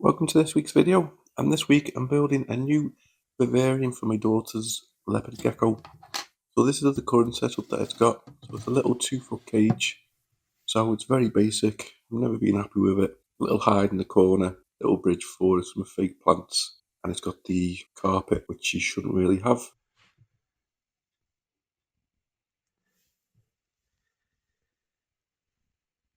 Welcome to this week's video, and this week I'm building a new vivarium for my daughter's leopard gecko. So this is the current setup that it's got. So it's a little 2-foot cage, so it's very basic. I've never been happy with it. A little hide in the corner, little bridge for some fake plants, and it's got the carpet, which she shouldn't really have.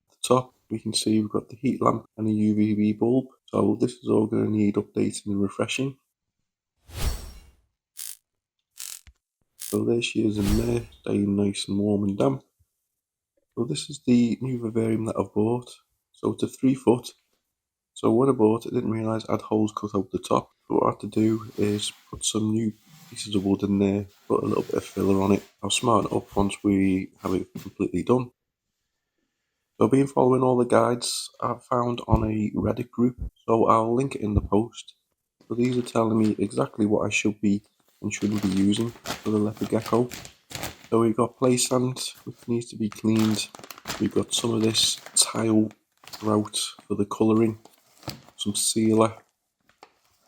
At the top we can see we've got the heat lamp and a UVB bulb, so this is all going to need updating and refreshing. So there she is in there, staying nice and warm and damp. So this is the new vivarium that I've bought. So it's a 3-foot. So when I bought it, I didn't realise I had holes cut out the top. So what I had to do is put some new pieces of wood in there, put a little bit of filler on it. I'll smarten it up once we have it completely done. So I've been following all the guides I've found on a Reddit group, so I'll link it in the post. So these are telling me exactly what I should be and shouldn't be using for the leopard gecko. So we've got play sand, which needs to be cleaned. We've got some of this tile grout for the colouring, some sealer.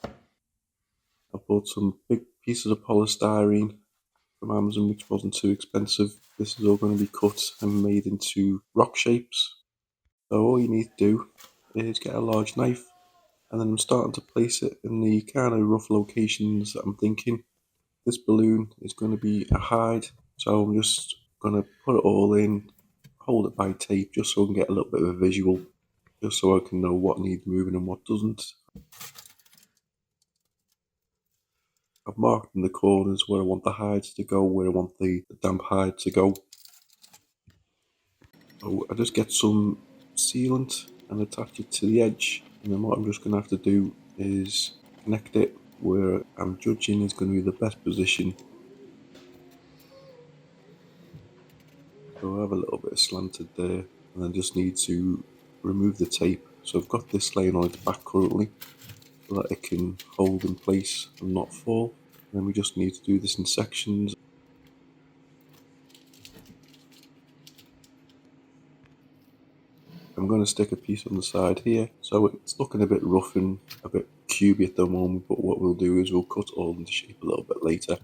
I bought some big pieces of polystyrene from Amazon, which wasn't too expensive. This is all going to be cut and made into rock shapes. So all you need to do is get a large knife, and then I'm starting to place it in the kind of rough locations that I'm thinking. This balloon is going to be a hide, so I'm just going to put it all in, hold it by tape just so I can get a little bit of a visual, just so I can know what needs moving and what doesn't. I've marked in the corners where I want the hides to go, where I want the damp hide to go. So I just get some sealant and attach it to the edge, and then what I'm just going to have to do is connect it where I'm judging is going to be the best position. So I have a little bit of slanted there, and then just need to remove the tape. So I've got this laying on its back currently so that it can hold in place and not fall. And then we just need to do this in sections. I'm going to stick a piece on the side here, so it's looking a bit rough and a bit cubey at the moment, but what we'll do is we'll cut all into shape a little bit later.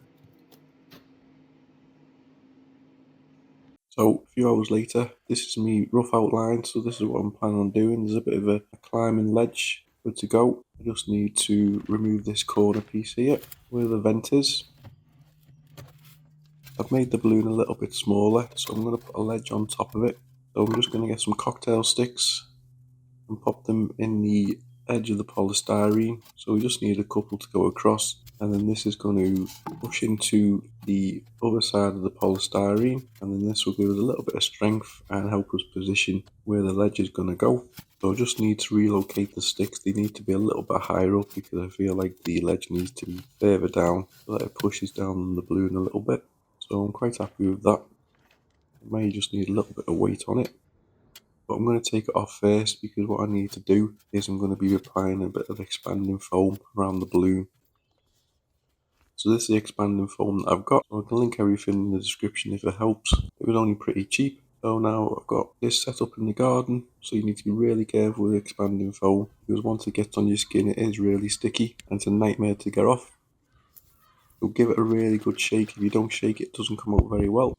So a few hours later, this is me rough outline, so this is what I'm planning on doing. There's a bit of a climbing ledge good to go. I just need to remove this corner piece here where the vent is. I've made the balloon a little bit smaller, so I'm going to put a ledge on top of it. So I'm just going to get some cocktail sticks and pop them in the edge of the polystyrene. So we just need a couple to go across, and then this is going to push into the other side of the polystyrene, and then this will give us a little bit of strength and help us position where the ledge is going to go. So I just need to relocate the sticks. They need to be a little bit higher up because I feel like the ledge needs to be further down so that it pushes down the balloon a little bit. So I'm quite happy with that. I may just need a little bit of weight on it. But I'm going to take it off first because what I need to do is I'm going to be applying a bit of expanding foam around the balloon. So this is the expanding foam that I've got. So I can link everything in the description if it helps. It was only pretty cheap. So now I've got this set up in the garden. So you need to be really careful with expanding foam because once it gets on your skin it is really sticky and it's a nightmare to get off. So give it a really good shake. If you don't shake it, it doesn't come out very well.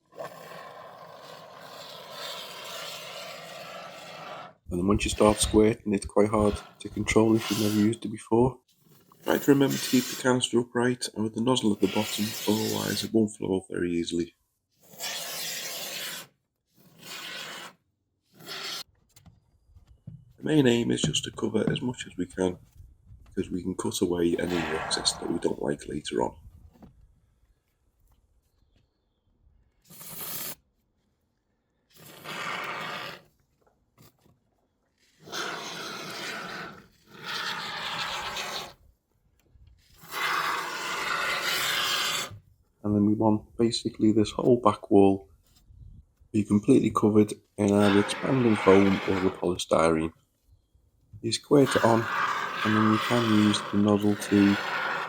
And then once you start squirting, it's quite hard to control if you've never used it before. Try to remember to keep the canister upright and with the nozzle at the bottom, otherwise it won't flow off very easily. The main aim is just to cover as much as we can, because we can cut away any excess that we don't like later on. And then we want basically this whole back wall to be completely covered in either expanding foam or the polystyrene. You squirt it on, and then you can use the nozzle to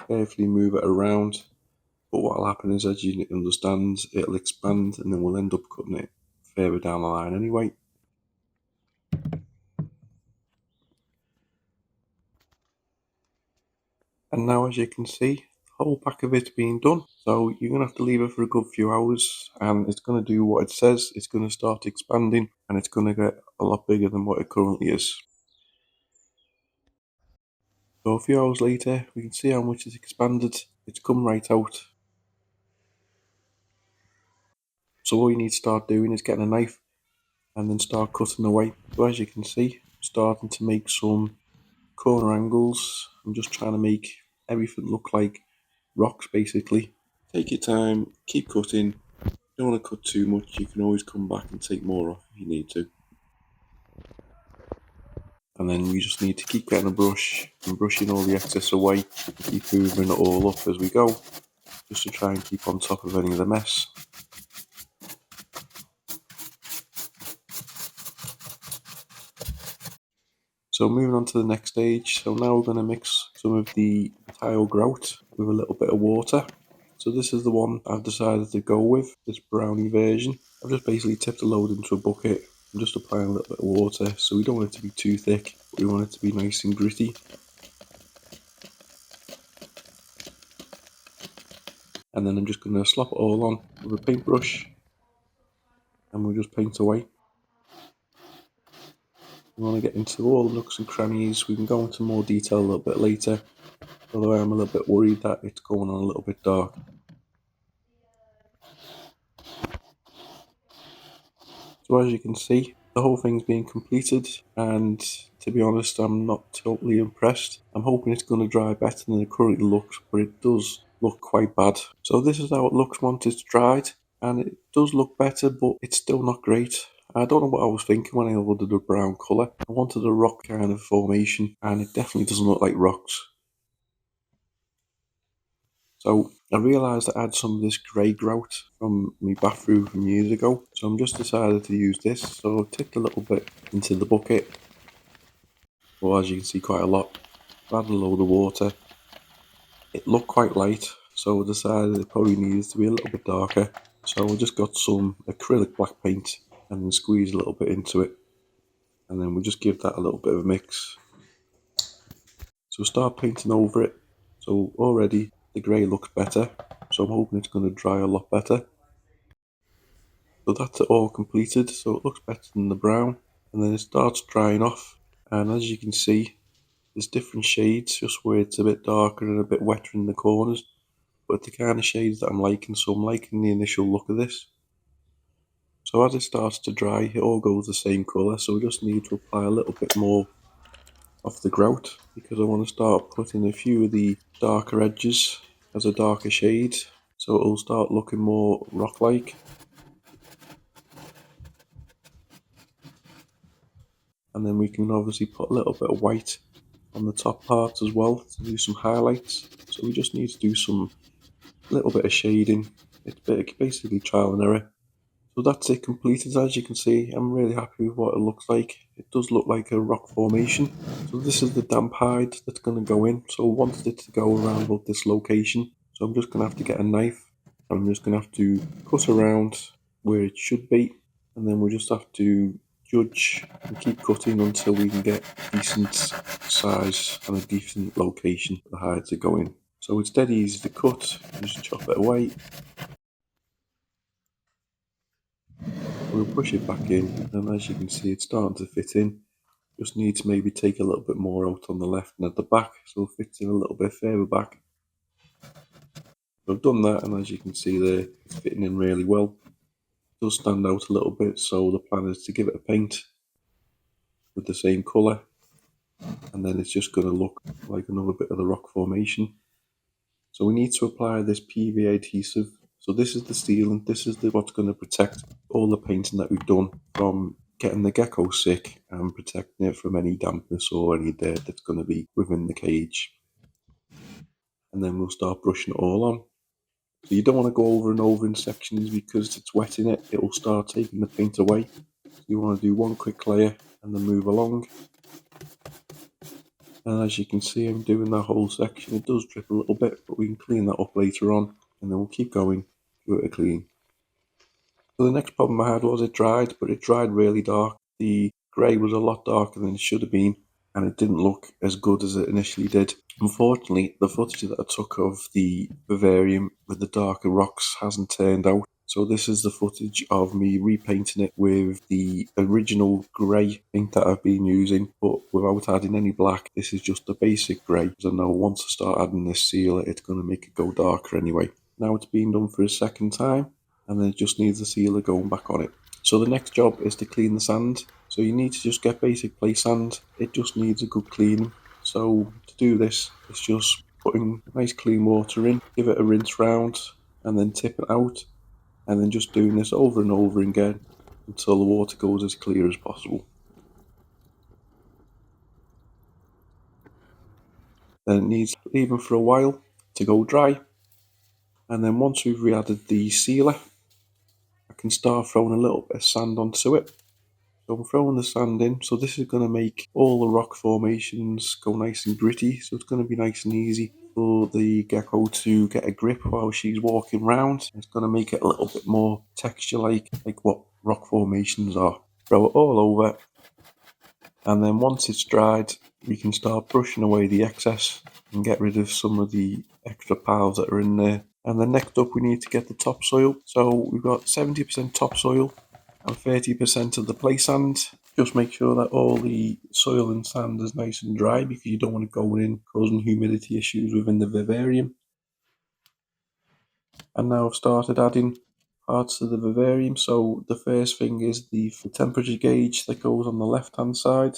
carefully move it around. But what will happen is, as you understand, it'll expand and then we'll end up cutting it further down the line anyway. And now, as you can see, the whole pack of it's been done. So you're going to have to leave it for a good few hours, and it's going to do what it says. It's going to start expanding, and it's going to get a lot bigger than what it currently is. So a few hours later, we can see how much it's expanded. It's come right out. So all you need to start doing is getting a knife and then start cutting away. So as you can see, I'm starting to make some corner angles. I'm just trying to make everything look like rocks, basically. Take your time, keep cutting. Don't want to cut too much. You can always come back and take more off if you need to. And then we just need to keep getting a brush and brushing all the excess away. Keep hoovering it all up as we go, just to try and keep on top of any of the mess. So moving on to the next stage. So now we're going to mix some of the tile grout with a little bit of water. So this is the one I've decided to go with, this brownie version. I've just basically tipped a load into a bucket. I'm just applying a little bit of water, so we don't want it to be too thick, but we want it to be nice and gritty. And then I'm just going to slop it all on with a paintbrush, and we'll just paint away. We want to get into all the nooks and crannies. We can go into more detail a little bit later, although I'm a little bit worried that it's going on a little bit dark. So as you can see, the whole thing's being completed, and to be honest, I'm not totally impressed. I'm hoping it's going to dry better than it currently looks, but it does look quite bad. So this is how it looks once it's dried, and it does look better, but it's still not great. I don't know what I was thinking when I ordered a brown colour. I wanted a rock kind of formation, and it definitely doesn't look like rocks. So I realised I had some of this grey grout from my bathroom from years ago, so I'm just decided to use this. So I've tipped a little bit into the bucket, well, as you can see, quite a lot. I've added a load of water. It looked quite light, so I decided it probably needs to be a little bit darker. So I just got some acrylic black paint and then squeezed a little bit into it, and then we'll just give that a little bit of a mix. So start painting over it. So already the grey looks better, so I'm hoping it's going to dry a lot better. So that's it all completed, so it looks better than the brown, and then it starts drying off, and as you can see, there's different shades, just where it's a bit darker and a bit wetter in the corners, but the kind of shades that I'm liking, so I'm liking the initial look of this. So as it starts to dry, it all goes the same colour, so we just need to apply a little bit more of the grout, because I want to start putting a few of the darker edges as a darker shade, so it'll start looking more rock-like. And then we can obviously put a little bit of white on the top parts as well to do some highlights. So we just need to do some little bit of shading. It's basically trial and error. So that's it completed. As you can see, I'm really happy with what it looks like. It does look like a rock formation. So this is the damp hide that's going to go in. So I wanted it to go around about this location. So I'm just going to have to get a knife. I'm just going to have to cut around where it should be. And then we'll just have to judge and keep cutting until we can get a decent size and a decent location for the hide to go in. So it's dead easy to cut. Just chop it away. We'll push it back in, and as you can see, it's starting to fit in. Just need to maybe take a little bit more out on the left and at the back, so it fits in a little bit further back. So I've done that, and as you can see there, it's fitting in really well. It does stand out a little bit, so the plan is to give it a paint with the same colour, and then it's just going to look like another bit of the rock formation. So we need to apply this PVA adhesive. So this is the sealant, this is what's going to protect all the painting that we've done from getting the gecko sick and protecting it from any dampness or any dirt that's going to be within the cage. And then we'll start brushing it all on. So you don't want to go over and over in sections because it's wet in it, it will start taking the paint away. So you want to do one quick layer and then move along. And as you can see, I'm doing that whole section. It does drip a little bit, but we can clean that up later on, and then we'll keep going, give it a clean. So the next problem I had was it dried, but it dried really dark. The grey was a lot darker than it should have been, and it didn't look as good as it initially did. Unfortunately, the footage that I took of the vivarium with the darker rocks hasn't turned out. So this is the footage of me repainting it with the original grey paint that I've been using, but without adding any black. This is just the basic grey, because I know once I start adding this sealer, it's going to make it go darker anyway. Now it's been done for a second time, and then it just needs the sealer going back on it. So the next job is to clean the sand. So you need to just get basic play sand. It just needs a good cleaning. So to do this, it's just putting nice clean water in, give it a rinse round, and then tip it out, and then just doing this over and over again until the water goes as clear as possible. Then it needs leaving for a while to go dry, and then once we've re-added the sealer, I can start throwing a little bit of sand onto it. So I'm throwing the sand in, so this is going to make all the rock formations go nice and gritty, so it's going to be nice and easy for the gecko to get a grip while she's walking around. It's going to make it a little bit more texture-like what rock formations are. Throw it all over, and then once it's dried, we can start brushing away the excess and get rid of some of the extra piles that are in there. And then next up, we need to get the topsoil. So we've got 70% topsoil and 30% of the play sand. Just make sure that all the soil and sand is nice and dry, because you don't want it going in causing humidity issues within the vivarium. And now I've started adding parts to the vivarium. So the first thing is the temperature gauge that goes on the left hand side.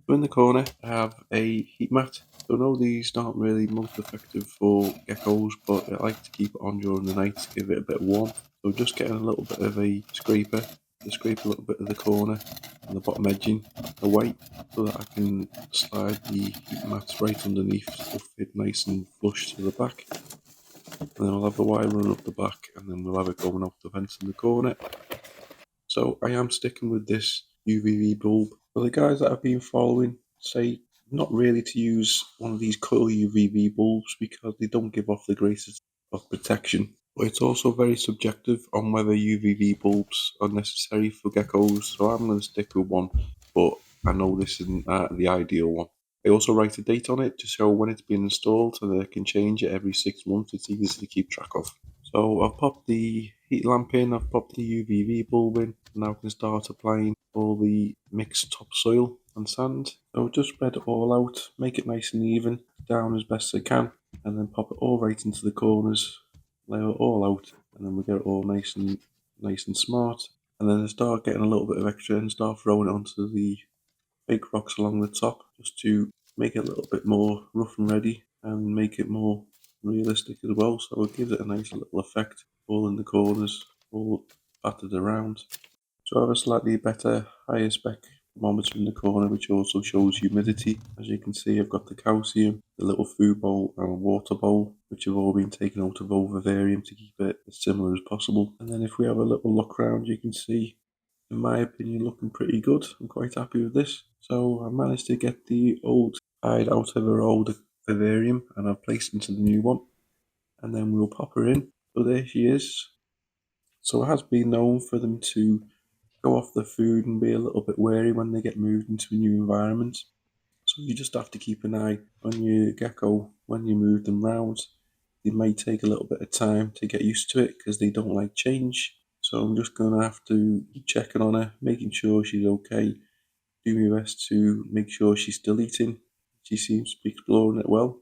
So in the corner I have a heat mat. So no, these aren't really most effective for geckos, but I like to keep it on during the night to give it a bit of warmth. So just getting a little bit of a scraper to scrape a little bit of the corner and the bottom edging away, so that I can slide the heat mats right underneath to fit nice and flush to the back. And then I'll have the wire running up the back, and then we'll have it going out the vents in the corner. So I am sticking with this UVV bulb. For the guys that have been following say not really to use one of these coil UVV bulbs, because they don't give off the greatest of protection. But it's also very subjective on whether UVV bulbs are necessary for geckos, so I'm going to stick with one, but I know this isn't the ideal one. I also write a date on it to show when it's been installed, so that I can change it every 6 months. It's easy to keep track of. So I've popped the heat lamp in, I've popped the UVV bulb in, and now I can start applying all the mixed topsoil and sand. So just spread it all out, make it nice and even, down as best I can, and then pop it all right into the corners, lay it all out, and then we get it all nice and smart. And then I start getting a little bit of extra and start throwing it onto the big rocks along the top, just to make it a little bit more rough and ready and make it more realistic as well. So it gives it a nice little effect, all in the corners, all battered around. So I have a slightly better, higher spec thermometer in the corner, which also shows humidity. As you can see, I've got the calcium, the little food bowl and a water bowl, which have all been taken out of our vivarium to keep it as similar as possible. And then if we have a little look around, you can see, in my opinion, looking pretty good. I'm quite happy with this. So I managed to get the old hide out of her old vivarium, and I've placed into the new one. And then we'll pop her in. So there she is. So it has been known for them to go off the food and be a little bit wary when they get moved into a new environment. So you just have to keep an eye on your gecko when you move them round. They may take a little bit of time to get used to it because they don't like change. So I'm just going to have to keep checking on her, making sure she's okay, do my best to make sure she's still eating. She seems to be exploring it well.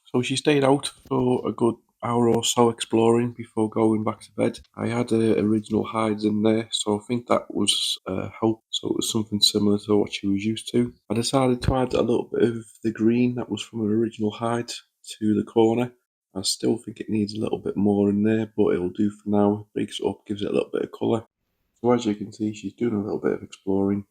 So she stayed out for a good hour or so exploring before going back to bed. I had original hides in there, so I think that was help. So it was something similar to what she was used to. I decided to add a little bit of the green that was from her original hide to the corner. I still think it needs a little bit more in there, but it'll do for now. It breaks it up, gives it a little bit of colour. So as you can see, she's doing a little bit of exploring.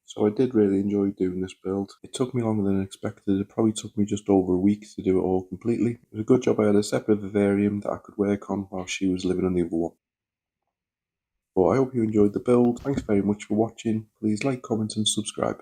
So I did really enjoy doing this build. It took me longer than expected. It probably took me just over a week to do it all completely. It was a good job I had a separate vivarium that I could work on while she was living on the other one. But I hope you enjoyed the build. Thanks very much for watching. Please like, comment and subscribe.